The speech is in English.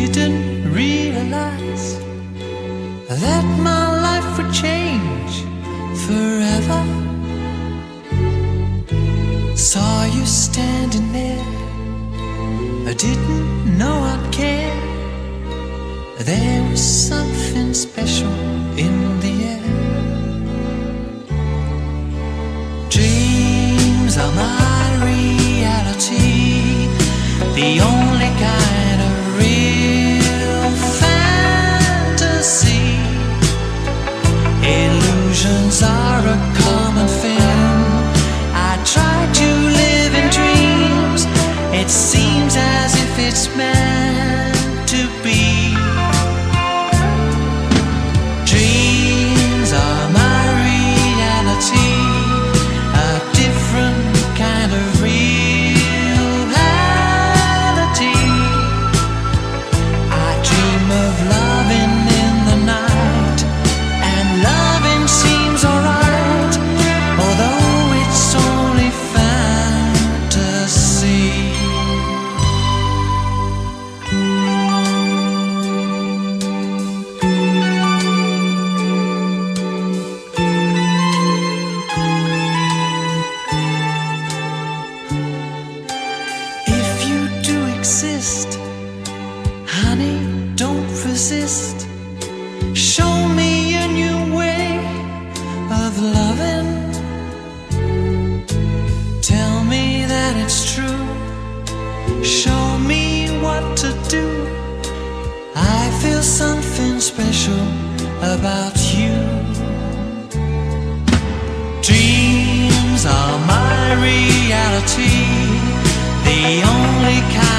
didn't realize that my life would change forever. Saw you standing there, I didn't know I'd care. There was something special in the air. Dreams are my reality, the only kind of real fantasy. Illusions are a common thing. I try to live in dreams. It seems as if it's meant to be. Dreams are my reality, a different kind of reality. I dream of loving in the night, and loving seems alright, although it's only fantasy. If you do exist, honey, don't resist. Show me a new way of loving. Tell me that it's true. Show me what to do. I feel something special about you. Dreams are my reality, the only kind